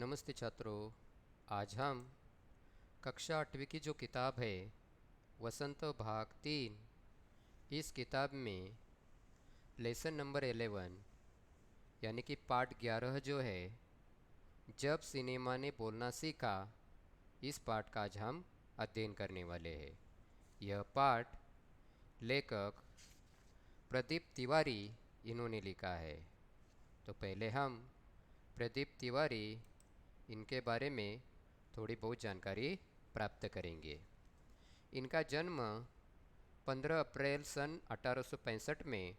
नमस्ते छात्रों। आज हम कक्षा 8वीं की जो किताब है वसंत भाग 3, इस किताब में लेसन नंबर 11 यानी कि पाठ 11 जो है, जब सिनेमा ने बोलना सीखा, इस पाठ का आज हम अध्ययन करने वाले हैं। यह पाठ लेखक प्रदीप तिवारी इन्होंने लिखा है। तो पहले हम प्रदीप तिवारी इनके बारे में थोड़ी बहुत जानकारी प्राप्त करेंगे। इनका जन्म 15 अप्रैल सन 1865 में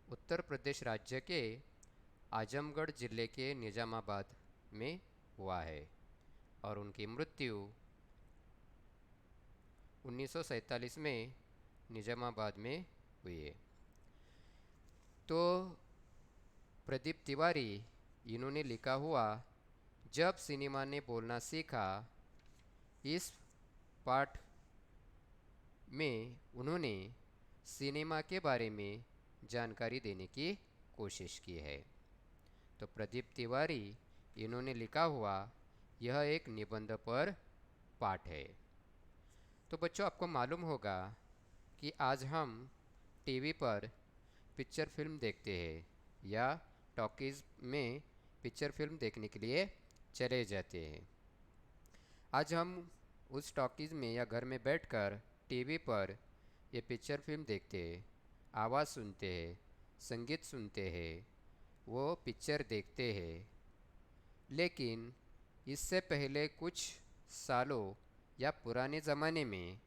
उत्तर प्रदेश राज्य के आजमगढ़ जिले के निजामाबाद में हुआ है और उनकी मृत्यु 1947 में निजामाबाद में हुई है। तो प्रदीप तिवारी इन्होंने लिखा हुआ जब सिनेमा ने बोलना सीखा, इस पाठ में उन्होंने सिनेमा के बारे में जानकारी देने की कोशिश की है। तो प्रदीप तिवारी इन्होंने लिखा हुआ यह एक निबंध पर पाठ है। तो बच्चों, आपको मालूम होगा कि आज हम टीवी पर पिक्चर फिल्म देखते हैं या टॉकीज़ में पिक्चर फिल्म देखने के लिए चले जाते हैं। आज हम उस टॉकीज़ में या घर में बैठकर टीवी पर ये पिक्चर फिल्म देखते हैं, आवाज़ सुनते हैं, संगीत सुनते हैं, वो पिक्चर देखते हैं। लेकिन इससे पहले कुछ सालों या पुराने ज़माने में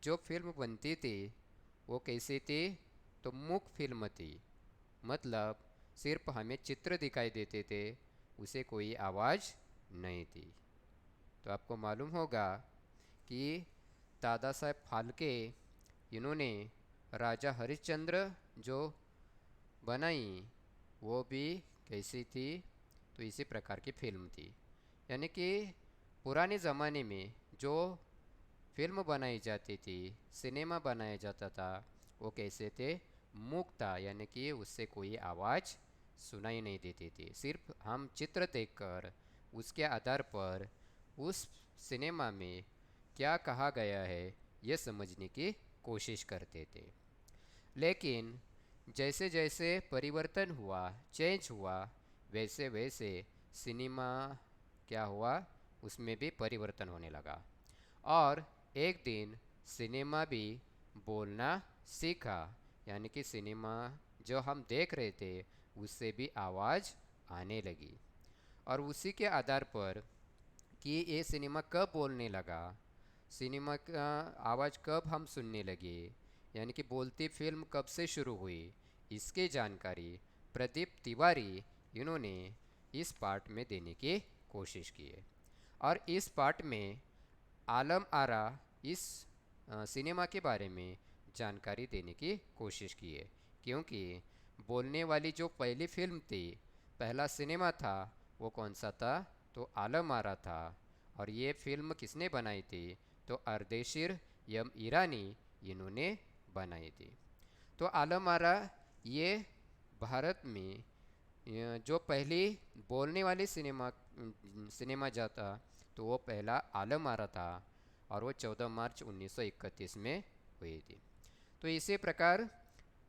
जो फिल्म बनती थी वो कैसी थी? तो मूक फिल्म थी। मतलब सिर्फ हमें चित्र दिखाई देते थे, उसे कोई आवाज़ नहीं थी। तो आपको मालूम होगा कि दादा साहब फाल्के इन्होंने राजा हरिश्चंद्र जो बनाई वो भी कैसी थी? तो इसी प्रकार की फिल्म थी। यानी कि पुराने ज़माने में जो फिल्म बनाई जाती थी, सिनेमा बनाया जाता था, वो कैसे थे? मूक था, यानी कि उससे कोई आवाज़ सुनाई नहीं देती थी। सिर्फ हम चित्र देखकर उसके आधार पर उस सिनेमा में क्या कहा गया है ये समझने की कोशिश करते थे। लेकिन जैसे जैसे परिवर्तन हुआ, चेंज हुआ, वैसे वैसे सिनेमा क्या हुआ, उसमें भी परिवर्तन होने लगा। और एक दिन सिनेमा भी बोलना सीखा, यानी कि सिनेमा जो हम देख रहे थे उससे भी आवाज़ आने लगी। और उसी के आधार पर कि ये सिनेमा कब बोलने लगा, सिनेमा का आवाज़ कब हम सुनने लगे, यानी कि बोलती फिल्म कब से शुरू हुई, इसकी जानकारी प्रदीप तिवारी इन्होंने इस पाठ में देने की कोशिश की है। और इस पाठ में आलम आरा इस सिनेमा के बारे में जानकारी देने की कोशिश की है। क्योंकि बोलने वाली जो पहली फिल्म थी, पहला सिनेमा था, वो कौन सा था? तो आलम आरा था। और ये फिल्म किसने बनाई थी? तो अर्देशीर यम ईरानी इन्होंने बनाई थी। तो आलम आरा ये भारत में जो पहली बोलने वाली सिनेमा जाता, तो वो पहला आलम आरा था और वो 14 मार्च 1931 में हुई थी। तो इसी प्रकार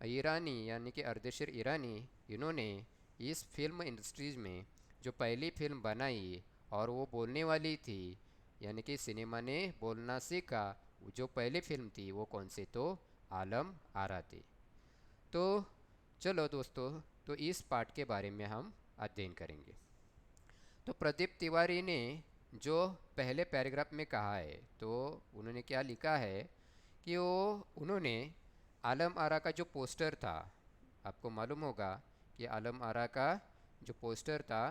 ईरानी यानी कि अर्देशीर ईरानी इन्होंने इस फिल्म इंडस्ट्रीज में जो पहली फिल्म बनाई और वो बोलने वाली थी, यानी कि सिनेमा ने बोलना सीखा, जो पहली फिल्म थी वो कौन सी? तो आलम आरा थी। तो चलो दोस्तों, तो इस पाठ के बारे में हम अध्ययन करेंगे। तो प्रदीप तिवारी ने जो पहले पैराग्राफ में कहा है, तो उन्होंने क्या लिखा है कि उन्होंने आलम आरा का जो पोस्टर था, आपको मालूम होगा कि आलम आरा का जो पोस्टर था,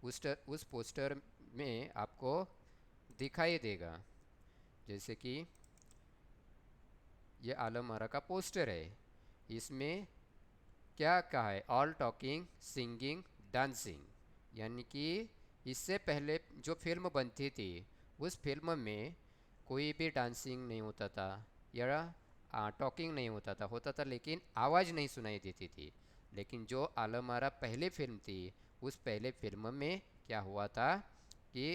उस पोस्टर में आपको दिखाई देगा, जैसे कि ये आलम आरा का पोस्टर है। इसमें क्या कहा है? All talking, singing, dancing. यानी कि इससे पहले जो फिल्म बनती थी उस फिल्म में कोई भी डांसिंग नहीं होता था या टॉकिंग नहीं होता था लेकिन आवाज़ नहीं सुनाई देती थी। लेकिन जो आलम आरा पहली फिल्म थी, उस पहले फिल्म में क्या हुआ था कि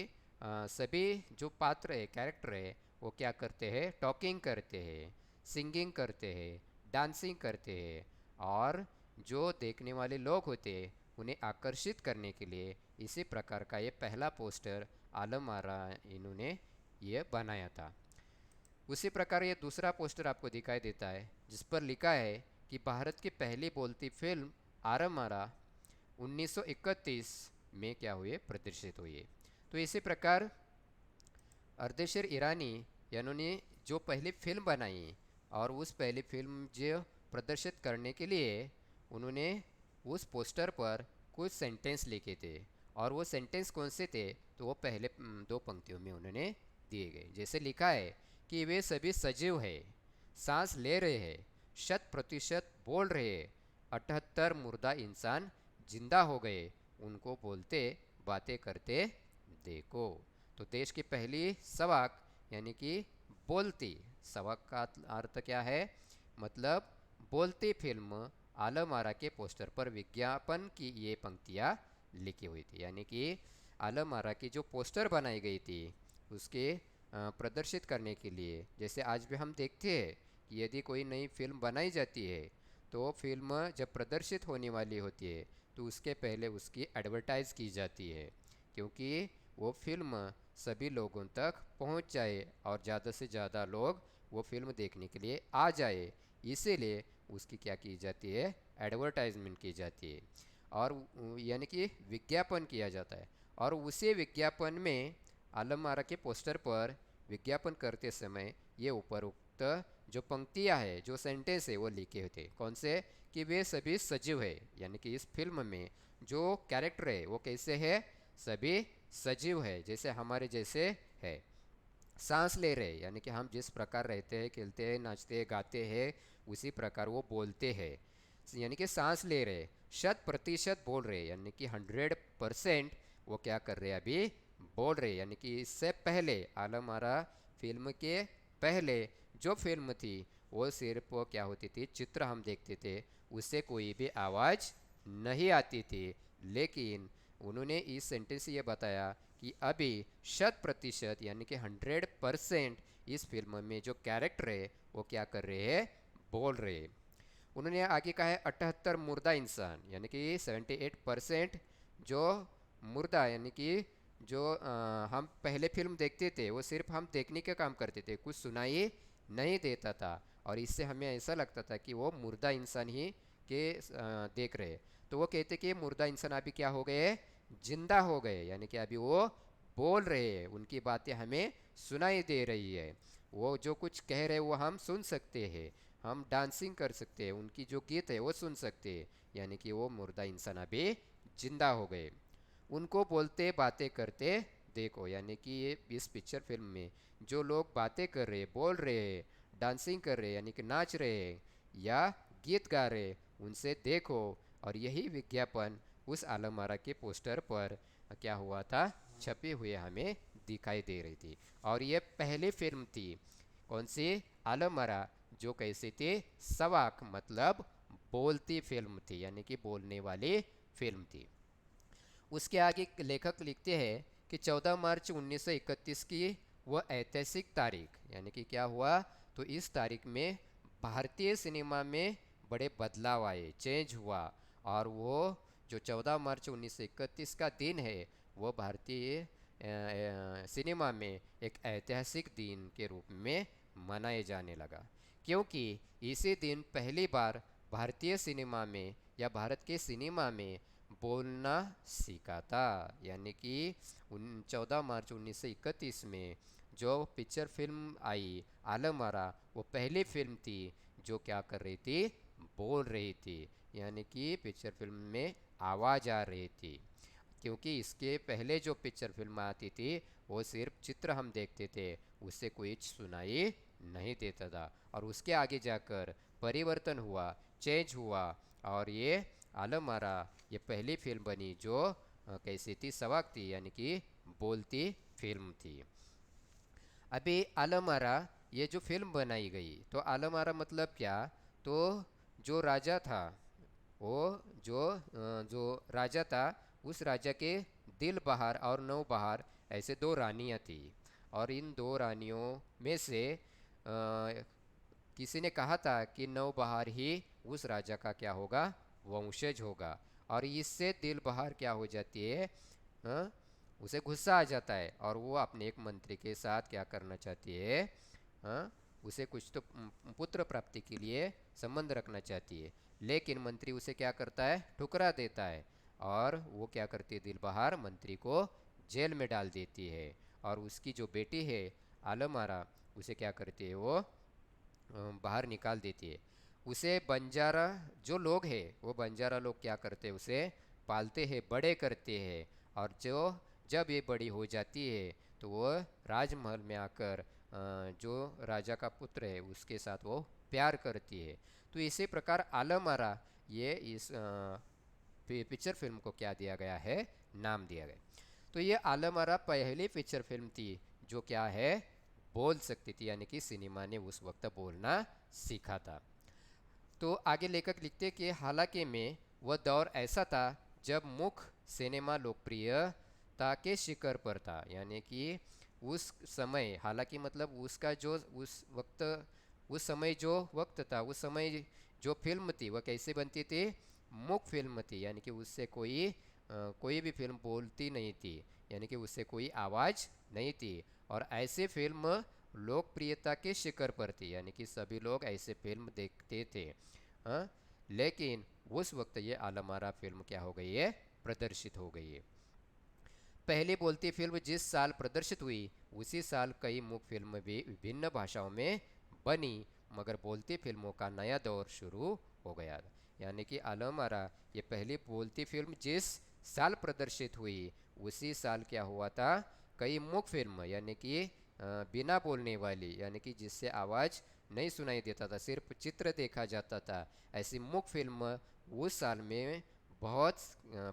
सभी जो पात्र है, कैरेक्टर है, वो क्या करते हैं, टॉकिंग करते हैं, सिंगिंग करते हैं, डांसिंग करते हैं, और जो देखने वाले लोग होते हैं उन्हें आकर्षित करने के लिए इसी प्रकार का ये पहला पोस्टर आलम आरा इन्होंने ये बनाया था। उसी प्रकार ये दूसरा पोस्टर आपको दिखाई देता है जिस पर लिखा है कि भारत की पहली बोलती फिल्म आरम आरा 1931 में क्या हुए, प्रदर्शित हुई। तो इसी प्रकार अर्देशीर ईरानी इन्होंने जो पहली फिल्म बनाई, और उस पहली फिल्म जो प्रदर्शित करने के लिए उन्होंने उस पोस्टर पर कुछ सेंटेंस लिखे थे, और वो सेंटेंस कौन से थे, तो वो पहले दो पंक्तियों में उन्होंने दिए गए। जैसे लिखा है कि वे सभी सजीव है, सांस ले रहे हैं, 100% बोल रहे हैं, 78 मुर्दा इंसान जिंदा हो गए, उनको बोलते बातें करते देखो। तो देश की पहली सवाक यानी कि बोलती, सवाक का अर्थ क्या है, मतलब बोलती फिल्म आलम आरा के पोस्टर पर विज्ञापन की ये पंक्तियाँ लिखी हुई थी। यानी कि आलम आरा की जो पोस्टर बनाई गई थी उसके प्रदर्शित करने के लिए, जैसे आज भी हम देखते हैं कि यदि कोई नई फिल्म बनाई जाती है तो फिल्म जब प्रदर्शित होने वाली होती है तो उसके पहले उसकी एडवर्टाइज की जाती है, क्योंकि वो फिल्म सभी लोगों तक पहुंच जाए और ज़्यादा से ज़्यादा लोग वो फिल्म देखने के लिए आ जाए, इसीलिए उसकी क्या की जाती है, एडवर्टाइजमेंट की जाती है, और यानी कि विज्ञापन किया जाता है। और उसी विज्ञापन में आलम आरा के पोस्टर पर विज्ञापन करते समय ये उपरोक्त जो पंक्तियाँ है, जो सेंटेंस है, वो लिखे होते कौन से, कि वे सभी सजीव है, यानी कि इस फिल्म में जो कैरेक्टर है वो कैसे है, सभी सजीव है, जैसे हमारे जैसे है, सांस ले रहे यानी कि हम जिस प्रकार रहते हैं, खेलते हैं, नाचते हैं, गाते हैं, उसी प्रकार वो बोलते हैं, यानी कि सांस ले रहे, 100% बोल रहे यानी कि 100% वो क्या कर रहे हैं, अभी बोल रहे। यानी कि इससे पहले आलम आरा फिल्म के पहले जो फिल्म थी वो सिर्फ वो क्या होती थी, चित्र हम देखते थे, उससे कोई भी आवाज़ नहीं आती थी, लेकिन उन्होंने इस सेंटेंस से ये बताया कि अभी 100% यानी कि 100% इस फिल्म में जो कैरेक्टर है वो क्या कर रहे हैं, बोल रहे हैं। उन्होंने आगे कहा है 78 मुर्दा इंसान, यानी कि 78% जो मुर्दा, यानी कि जो हम पहले फिल्म देखते थे वो सिर्फ हम देखने का काम करते थे, कुछ सुनाई नहीं देता था, और इससे हमें ऐसा लगता था कि वो मुर्दा इंसान ही के देख रहे। तो वो कहते कि मुर्दा इंसान अभी क्या हो गए, जिंदा हो गए, यानी कि अभी वो बोल रहे हैं, उनकी बातें हमें सुनाई दे रही है, वो जो कुछ कह रहे हैं वो हम सुन सकते हैं, हम डांसिंग कर सकते हैं, उनकी जो गीत है वो सुन सकते हैं, यानी कि वो मुर्दा इंसान अभी जिंदा हो गए, उनको बोलते बातें करते देखो। यानी कि ये इस पिक्चर फिल्म में जो लोग बातें कर रहे, बोल रहे, डांसिंग कर रहे यानी कि नाच रहे या गीत गा रहे, उनसे देखो। और यही विज्ञापन उस आलम आरा के पोस्टर पर क्या हुआ था, छपी हुई हमें दिखाई दे रही थी। और ये पहली फिल्म थी कौन सी, आलम आरा, जो कैसी थी, सवाक मतलब बोलती फिल्म थी, यानी कि बोलने वाली फिल्म थी। उसके आगे लेखक लिखते हैं कि 14 मार्च 1931 की वह ऐतिहासिक तारीख, यानी कि क्या हुआ, तो इस तारीख में भारतीय सिनेमा में बड़े बदलाव आए, चेंज हुआ, और वो जो 14 मार्च 1931 का दिन है वो भारतीय सिनेमा में एक ऐतिहासिक दिन के रूप में मनाए जाने लगा, क्योंकि इसी दिन पहली बार भारतीय सिनेमा में या भारत के सिनेमा में बोलना सीखा था। यानी कि 14 मार्च 1931 में जो पिक्चर फिल्म आई आलम आरा, वो पहली फिल्म थी जो क्या कर रही थी, बोल रही थी, यानी कि पिक्चर फिल्म में आवाज़ आ रही थी, क्योंकि इसके पहले जो पिक्चर फिल्म आती थी वो सिर्फ चित्र हम देखते थे, उससे कोई सुनाई नहीं देता था, और उसके आगे जाकर परिवर्तन हुआ, चेंज हुआ, और ये आलम आरा ये पहली फिल्म बनी जो कैसी थी, सवाक थी, यानी कि बोलती फिल्म थी। अभी आलम आरा ये जो फिल्म बनाई गई, तो आलम आरा मतलब क्या, तो जो राजा था वो जो राजा था उस राजा के दिल बहार और नौबहार ऐसे दो रानियां थी। और इन दो रानियों में से किसी ने कहा था कि नौबहार ही उस राजा का क्या होगा, वंशज होगा। और इससे दिल बहार क्या हो जाती है, हाँ, उसे गुस्सा आ जाता है और वो अपने एक मंत्री के साथ क्या करना चाहती है, हाँ, उसे कुछ तो पुत्र प्राप्ति के लिए संबंध रखना चाहती है। लेकिन मंत्री उसे क्या करता है, ठुकरा देता है। और वो क्या करती है, दिलबहार मंत्री को जेल में डाल देती है। और उसकी जो बेटी है आलमारा, उसे क्या करती है, वो बाहर निकाल देती है। उसे बंजारा जो लोग हैं, वो बंजारा लोग क्या करते हैं, उसे पालते हैं, बड़े करते हैं। और जो जब ये बड़ी हो जाती है तो वो राजमहल में आकर जो राजा का पुत्र है उसके साथ वो प्यार करती है। तो इसी प्रकार आलमारा, ये इस पिक्चर फिल्म को क्या दिया गया है, नाम दिया गया। तो ये आलमारा पहली पिक्चर फिल्म थी जो क्या है, बोल सकती थी, यानी कि सिनेमा ने उस वक्त बोलना सीखा था। तो आगे लेखक लिखते कि हालांकि में वह दौर ऐसा था जब मुख्य सिनेमा लोकप्रियता के शिखर पर था। यानी कि उस समय, हालांकि मतलब उसका जो उस वक्त, उस समय जो वक्त था, उस समय जो फिल्म थी वह कैसे बनती थी, मुख्य फिल्म थी। यानी कि उससे कोई भी फिल्म बोलती नहीं थी, यानी कि उससे कोई आवाज़ नहीं थी। और ऐसे फिल्म लोकप्रियता के शिखर पर थी, यानी कि सभी लोग ऐसे फिल्म देखते थे। हाँ, लेकिन उस वक्त ये आलमारा फिल्म क्या हो गई है, प्रदर्शित हो गई है। पहली बोलती फिल्म जिस साल प्रदर्शित हुई उसी साल कई मुख्य फिल्म भी विभिन्न भाषाओं में बनी, मगर बोलती फिल्मों का नया दौर शुरू हो गया। यानी कि आलमारा ये पहली बोलती फिल्म जिस साल प्रदर्शित हुई उसी साल क्या हुआ था, कई मुख्य फिल्म, यानी कि बिना बोलने वाली, यानी कि जिससे आवाज़ नहीं सुनाई देता था, सिर्फ चित्र देखा जाता था, ऐसी मुख्य फिल्म उस साल में बहुत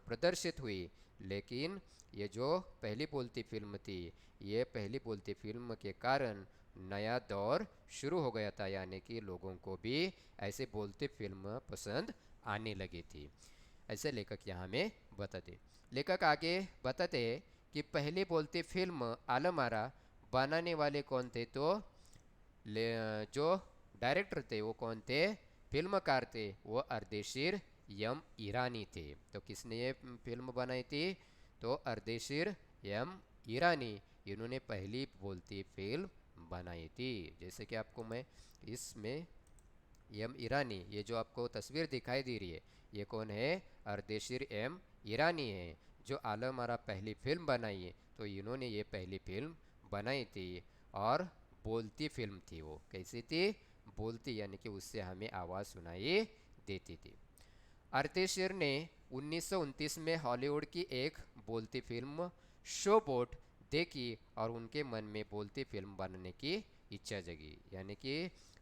प्रदर्शित हुई। लेकिन ये जो पहली बोलती फिल्म थी, ये पहली बोलती फिल्म के कारण नया दौर शुरू हो गया था, यानी कि लोगों को भी ऐसे बोलती फिल्म पसंद आने लगी थी। ऐसे लेखक यहाँ में बताते। लेखक आगे बताते कि पहली बोलती फिल्म आलमारा बनाने वाले कौन थे, तो जो डायरेक्टर थे वो कौन थे, फिल्मकार थे, वो अर्देशीर यम ईरानी थे। तो किसने ये फिल्म बनाई थी, तो अर्देशीर यम ईरानी, इन्होंने पहली बोलती फिल्म बनाई थी। जैसे कि आपको मैं इसमें एम ईरानी, ये जो आपको तस्वीर दिखाई दे रही है, ये कौन है, अर्देशीर एम ईरानी है, जो आलमारा पहली फिल्म बनाई है। तो इन्होंने ये पहली फिल्म बनाई थी और बोलती फिल्म थी। वो कैसी थी, बोलती, यानी कि उससे हमें आवाज़ सुनाई देती थी। अर्देशीर ने 1929 में हॉलीवुड की एक बोलती फिल्म शो बोट देखी और उनके मन में बोलती फिल्म बनने की इच्छा जगी। यानी कि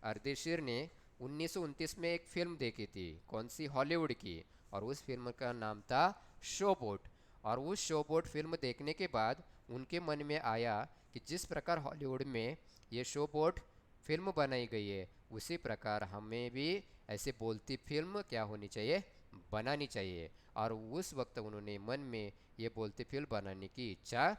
अर्देशीर ने 1929 में एक फिल्म देखी थी, कौन सी, हॉलीवुड की, और उस फिल्म का नाम था शो बोट। और उस शो बोट फिल्म देखने के बाद उनके मन में आया कि जिस प्रकार हॉलीवुड में ये शो बोट फिल्म बनाई गई है, उसी प्रकार हमें भी ऐसे बोलती फिल्म क्या होनी चाहिए, बनानी चाहिए। और उस वक्त उन्होंने मन में ये बोलती फिल्म बनाने की इच्छा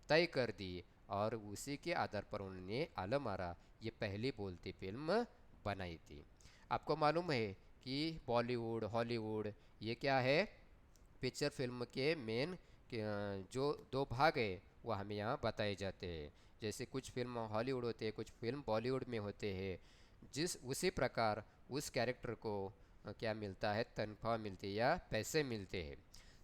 तय कर दी और उसी के आधार पर उन्होंने आलमारा ये पहली बोलती फिल्म बनाई थी। आपको मालूम है कि बॉलीवुड, हॉलीवुड, ये क्या है, पिक्चर फिल्म के मेन जो दो भाग है वो हमें यहाँ बताए जाते हैं। जैसे कुछ फिल्म हॉलीवुड होते हैं, कुछ फिल्म बॉलीवुड में होते हैं। जिस उसी प्रकार उस कैरेक्टर को क्या मिलता है, तनख्वाह मिलती है या पैसे मिलते हैं।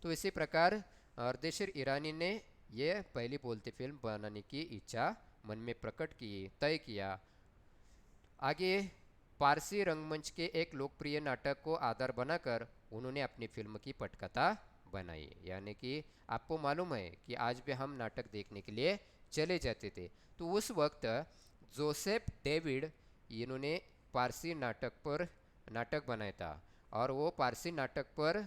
तो इसी प्रकार अर्देशीर ईरानी ने यह पहली बोलती फिल्म बनाने की इच्छा मन में प्रकट की, तय किया। आगे पारसी रंगमंच के एक लोकप्रिय नाटक को आधार बनाकर उन्होंने अपनी फिल्म की पटकथा बनाई। यानी कि आपको मालूम है कि आज भी हम नाटक देखने के लिए चले जाते थे, तो उस वक्त जोसेफ डेविड, इन्होंने पारसी नाटक पर नाटक बनाया था। और वो पारसी नाटक पर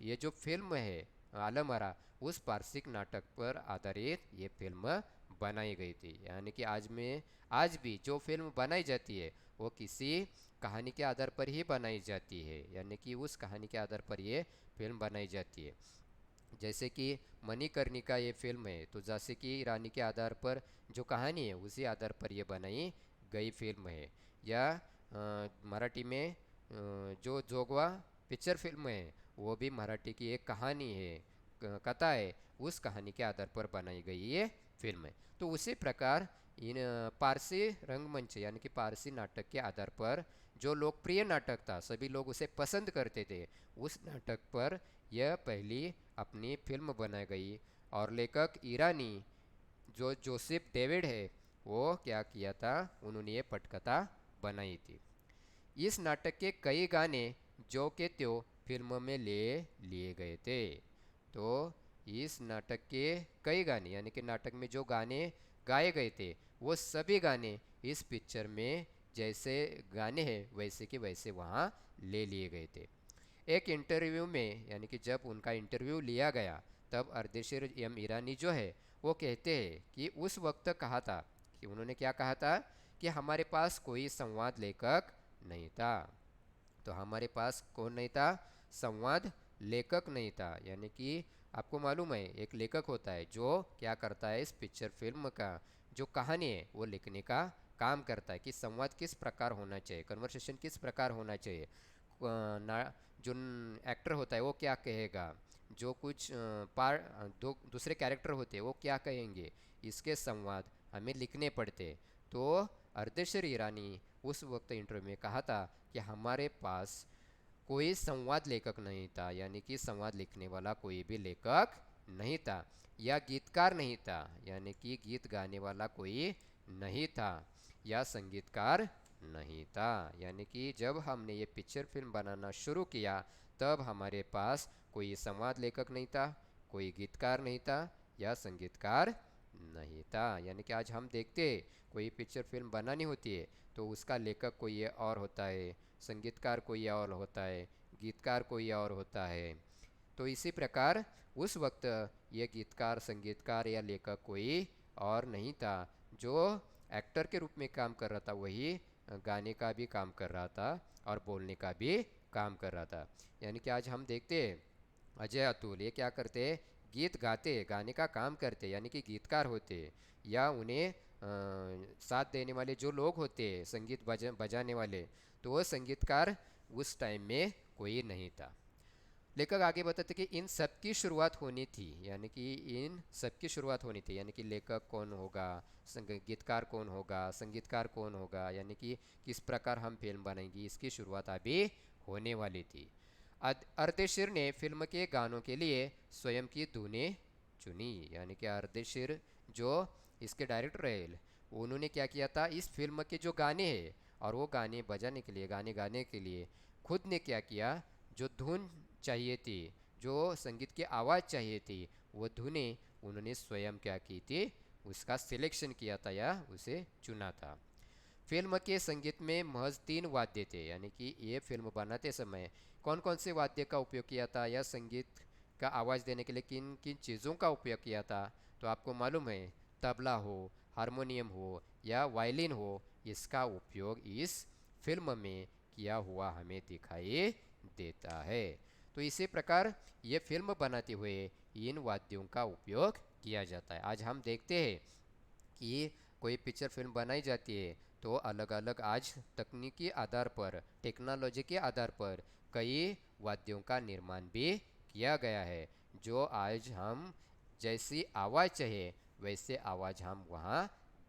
ये जो फिल्म है आलमरा, उस पारसी नाटक पर आधारित ये फिल्म बनाई गई थी। यानी कि आज भी जो फिल्म बनाई जाती है वो किसी कहानी के आधार पर ही बनाई जाती है, यानी कि उस कहानी के आधार पर ये फिल्म बनाई जाती है। जैसे कि मणिकर्णिका ये फिल्म है, तो झांसी की रानी के आधार पर जो कहानी है उसी आधार पर ये बनाई गई फिल्म है। या मराठी में जो जोगवा पिक्चर फिल्म है वो भी मराठी की एक कहानी है, कथा है, उस कहानी के आधार पर बनाई गई ये फिल्म है। तो उसी प्रकार इन पारसी रंगमंच यानी कि पारसी नाटक के आधार पर जो लोकप्रिय नाटक था, सभी लोग उसे पसंद करते थे, उस नाटक पर यह पहली अपनी फिल्म बनाई गई। और लेखक ईरानी जो जोसेफ डेविड है, वो क्या किया था, उन्होंने ये पटकथा बनाई थी। इस नाटक के कई गाने जो के त्यों फिल्म में ले लिए गए थे। तो इस नाटक के कई गाने यानी कि नाटक में जो गाने गाए गए थे वो सभी गाने इस पिक्चर में जैसे गाने हैं वैसे के वैसे वहाँ ले लिए गए थे। एक इंटरव्यू में यानी कि जब उनका इंटरव्यू लिया गया तब अर्देशीर एम ईरानी जो है वो कहते हैं कि उस वक्त कहा था कि उन्होंने क्या कहा था कि हमारे पास कोई संवाद लेखक नहीं था। तो हमारे पास कौन नहीं था, संवाद लेखक नहीं था। यानी कि आपको मालूम है एक लेखक होता है जो क्या करता है, इस पिक्चर फिल्म का जो कहानी है वो लिखने का काम करता है कि संवाद किस प्रकार होना चाहिए, कन्वर्सेशन किस प्रकार होना चाहिए, ना जो एक्टर होता है वो क्या कहेगा, जो कुछ दूसरे कैरेक्टर होते हैं वो क्या कहेंगे, इसके संवाद हमें लिखने पड़ते। तो अर्देशीर ईरानी उस वक्त इंटरव्यू में कहा था कि हमारे पास कोई संवाद लेखक नहीं था, यानी कि संवाद लिखने वाला कोई भी लेखक नहीं था, या गीतकार नहीं था, यानी कि गीत गाने वाला कोई नहीं था, या संगीतकार नहीं था। यानी कि जब हमने ये पिक्चर फिल्म बनाना शुरू किया तब हमारे पास कोई संवाद लेखक नहीं था, कोई गीतकार नहीं था, या संगीतकार नहीं था। यानी कि आज हम देखते कोई पिक्चर फिल्म बनानी होती है तो उसका लेखक कोई और होता है, संगीतकार कोई और होता है, गीतकार कोई और होता है। तो इसी प्रकार उस वक्त ये गीतकार, संगीतकार या लेखक कोई और नहीं था। जो एक्टर के रूप में काम कर रहा था वही गाने का भी काम कर रहा था और बोलने का भी काम कर रहा था। यानी कि आज हम देखते हैं अजय अतुल ये क्या करते, गीत गाते, गाने का काम करते, यानी कि गीतकार होते, या उन्हें साथ देने वाले जो लोग होते संगीत बजाने वाले, तो वो संगीतकार उस टाइम में कोई नहीं था। लेखक आगे बताते कि इन सब की शुरुआत होनी थी, यानी कि इन सब की शुरुआत होनी थी, यानी कि लेखक कौन होगा, गीतकार कौन होगा, संगीतकार कौन होगा, यानी कि किस प्रकार हम फिल्म बनाएंगे, इसकी शुरुआत अभी होने वाली थी। अर्देशीर ने फिल्म के गानों के लिए स्वयं की धुनें चुनी। यानी कि अर्देशीर जो इसके डायरेक्टर रहे उन्होंने क्या किया था, इस फिल्म के जो गाने हैं और वो गाने बजाने के लिए, गाने गाने के लिए खुद ने क्या किया, जो धुन चाहिए थी, जो संगीत की आवाज़ चाहिए थी, वो धुनें उन्होंने स्वयं क्या की थी, उसका सिलेक्शन किया था या उसे चुना था। फिल्म के संगीत में महज 3 वाद्य थे, यानी कि ये फिल्म बनाते समय कौन कौन से वाद्य का उपयोग किया था या संगीत का आवाज़ देने के लिए किन किन चीज़ों का उपयोग किया था। तो आपको मालूम है तबला हो, हारमोनियम हो या वायलिन हो, इसका उपयोग इस फिल्म में किया हुआ हमें दिखाई देता है। तो इसी प्रकार ये फिल्म बनाते हुए इन वाद्यों का उपयोग किया जाता है। आज हम देखते हैं कि कोई पिक्चर फिल्म बनाई जाती है तो अलग अलग आज तकनीकी आधार पर, टेक्नोलॉजी के आधार पर कई वाद्यों का निर्माण भी किया गया है, जो आज हम जैसी आवाज़ चाहिए वैसे आवाज़ हम वहाँ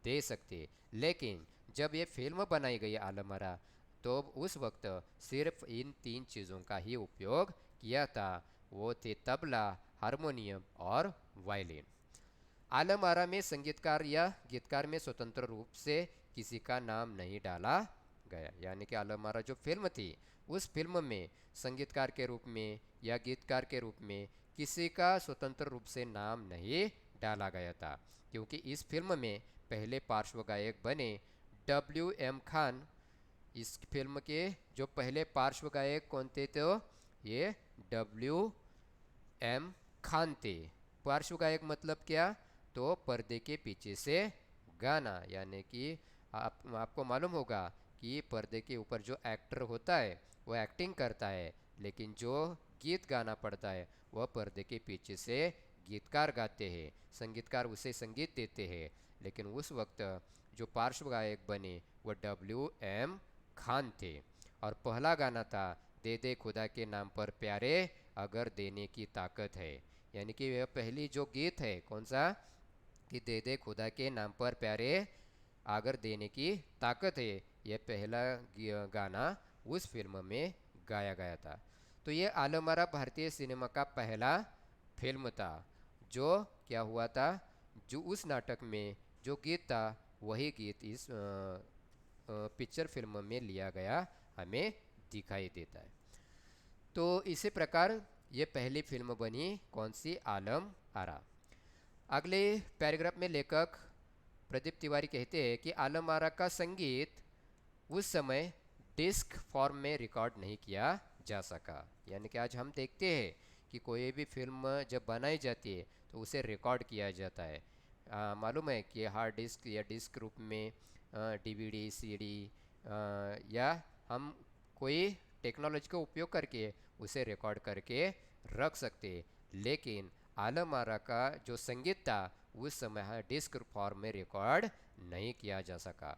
दे सकते। लेकिन जब ये फिल्म बनाई गई आलमरा, तो उस वक्त सिर्फ इन 3 चीज़ों का ही उपयोग किया था, वो थे तबला, हारमोनियम और वायलिन। आलम आरा में संगीतकार या गीतकार में स्वतंत्र रूप से किसी का नाम नहीं डाला गया। यानी कि आलम आरा जो फिल्म थी उस फिल्म में संगीतकार के रूप में या गीतकार के रूप में किसी का स्वतंत्र रूप से नाम नहीं डाला गया था, क्योंकि इस फिल्म में पहले पार्श्व गायक बने W.M. खान। इस फिल्म के जो पहले पार्श्व गायक कौन थे, तो ये W.M. खान थे। पार्श्व गायक मतलब क्या, तो पर्दे के पीछे से गाना, यानी कि आपको मालूम होगा कि पर्दे के ऊपर जो एक्टर होता है वो एक्टिंग करता है, लेकिन जो गीत गाना पड़ता है वह पर्दे के पीछे से गीतकार गाते हैं, संगीतकार उसे संगीत देते हैं। लेकिन उस वक्त जो पार्श्व गायक बने वह WM खान थे और पहला गाना था दे दे खुदा के नाम पर प्यारे अगर देने की ताकत है। यानी कि यह पहली जो गीत है कौन सा, कि दे दे खुदा के नाम पर प्यारे अगर देने की ताकत है, यह पहला गाना उस फिल्म में गाया गया था। तो ये आलम आरा भारतीय सिनेमा का पहला फिल्म था। जो क्या हुआ था, जो उस नाटक में जो गीत था वही गीत इस पिक्चर फिल्म में लिया गया हमें दिखाई देता है। तो इसी प्रकार ये पहली फिल्म बनी कौन सी, आलम आरा। अगले पैराग्राफ में लेखक प्रदीप तिवारी कहते हैं कि आलम आरा का संगीत उस समय डिस्क फॉर्म में रिकॉर्ड नहीं किया जा सका। यानी कि आज हम देखते हैं कि कोई भी फिल्म जब बनाई जाती है तो उसे रिकॉर्ड किया जाता है। मालूम है कि हार्ड डिस्क या डिस्क रूप में DVD CD या हम कोई टेक्नोलॉजी का उपयोग करके उसे रिकॉर्ड करके रख सकते। लेकिन आलम आरा का जो संगीत था उस समय डिस्क फॉर्म में रिकॉर्ड नहीं किया जा सका,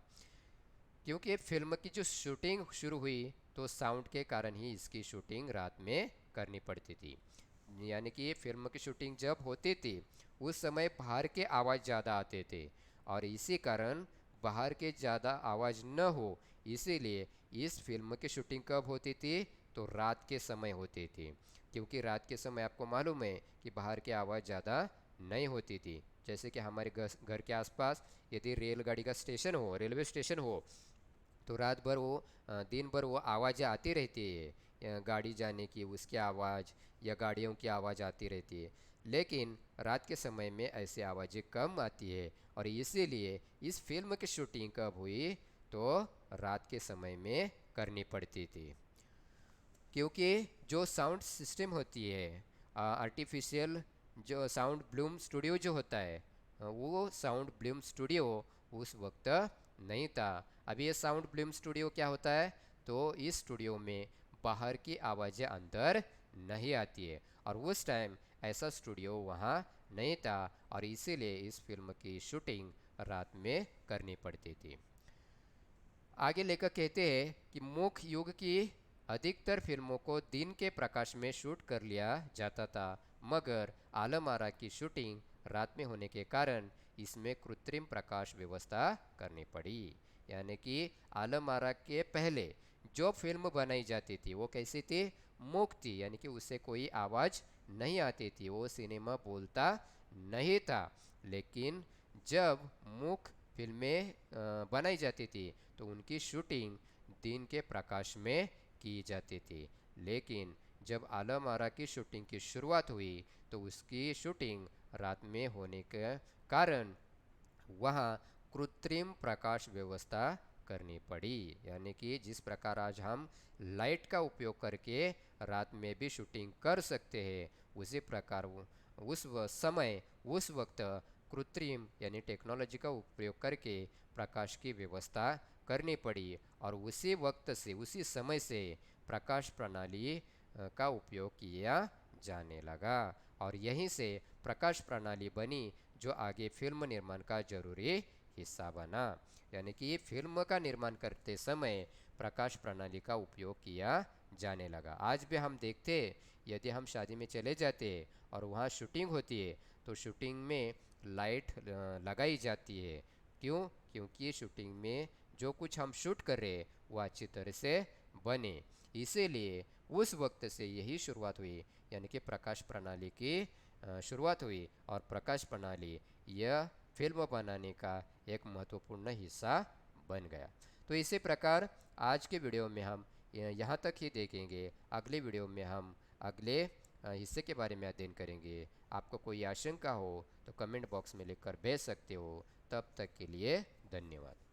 क्योंकि फिल्म की जो शूटिंग शुरू हुई तो साउंड के कारण ही इसकी शूटिंग रात में करनी पड़ती थी। यानी कि फिल्म की शूटिंग जब होती थी उस समय बाहर के आवाज़ ज़्यादा आते थे और इसी कारण बाहर के ज़्यादा आवाज़ न हो इसीलिए इस फिल्म की शूटिंग कब होती थी, तो रात के समय होती थी। क्योंकि रात के समय आपको मालूम है कि बाहर की आवाज़ ज़्यादा नहीं होती थी। जैसे कि हमारे घर के आसपास यदि रेलगाड़ी का स्टेशन हो, रेलवे स्टेशन हो, तो रात भर वो दिन भर वो आवाज़ें आती रहती है, गाड़ी जाने की उसकी आवाज़ या गाड़ियों की आवाज़ आती रहती है। लेकिन रात के समय में ऐसी आवाज़ें कम आती है और इसीलिए इस फिल्म की शूटिंग कब हुई, तो रात के समय में करनी पड़ती थी। क्योंकि जो साउंड सिस्टम होती है आर्टिफिशियल जो साउंड ब्लूम स्टूडियो जो होता है, वो साउंड ब्लूम स्टूडियो उस वक्त नहीं था। अभी ये साउंड ब्लूम स्टूडियो क्या होता है, तो इस स्टूडियो में बाहर की आवाज़ें अंदर नहीं आती है और उस टाइम ऐसा स्टूडियो वहाँ नहीं था और इसीलिए इस फिल्म की शूटिंग रात में करनी पड़ती थी। आगे लेखक कहते हैं कि मुख्य युग की अधिकतर फिल्मों को दिन के प्रकाश में शूट कर लिया जाता था, मगर आलम आरा की शूटिंग रात में होने के कारण इसमें कृत्रिम प्रकाश व्यवस्था करनी पड़ी। यानी कि आलम आरा के पहले जो फिल्म बनाई जाती थी वो कैसी थी, मूक थी। यानी कि उससे कोई आवाज़ नहीं आती थी, वो सिनेमा बोलता नहीं था। लेकिन जब मूक फिल्में बनाई जाती थी तो उनकी शूटिंग दिन के प्रकाश में की जाती थी। लेकिन जब आलम आरा की शूटिंग की शुरुआत हुई तो उसकी शूटिंग रात में होने के कारण वहाँ कृत्रिम प्रकाश व्यवस्था करनी पड़ी। यानी कि जिस प्रकार आज हम लाइट का उपयोग करके रात में भी शूटिंग कर सकते हैं, उसी प्रकार उस समय उस वक्त कृत्रिम यानी टेक्नोलॉजी का उपयोग करके प्रकाश की व्यवस्था करनी पड़ी और उसी वक्त से उसी समय से प्रकाश प्रणाली का उपयोग किया जाने लगा और यहीं से प्रकाश प्रणाली बनी जो आगे फिल्म निर्माण का जरूरी हिस्सा बना। यानी कि फिल्म का निर्माण करते समय प्रकाश प्रणाली का उपयोग किया जाने लगा। आज भी हम देखते यदि हम शादी में चले जाते और वहाँ शूटिंग होती है तो शूटिंग में लाइट लगाई जाती है। क्यों, क्योंकि शूटिंग में जो कुछ हम शूट कर रहे हैं वो अच्छी तरह से बने। इसीलिए उस वक्त से यही शुरुआत हुई, यानी कि प्रकाश प्रणाली की शुरुआत हुई और प्रकाश प्रणाली यह फिल्म बनाने का एक महत्वपूर्ण हिस्सा बन गया। तो इसी प्रकार आज के वीडियो में हम यहाँ तक ही देखेंगे। अगले वीडियो में हम अगले हिस्से के बारे में अध्ययन करेंगे। आपको कोई आशंका हो तो कमेंट बॉक्स में लिखकर भेज सकते हो। तब तक के लिए धन्यवाद।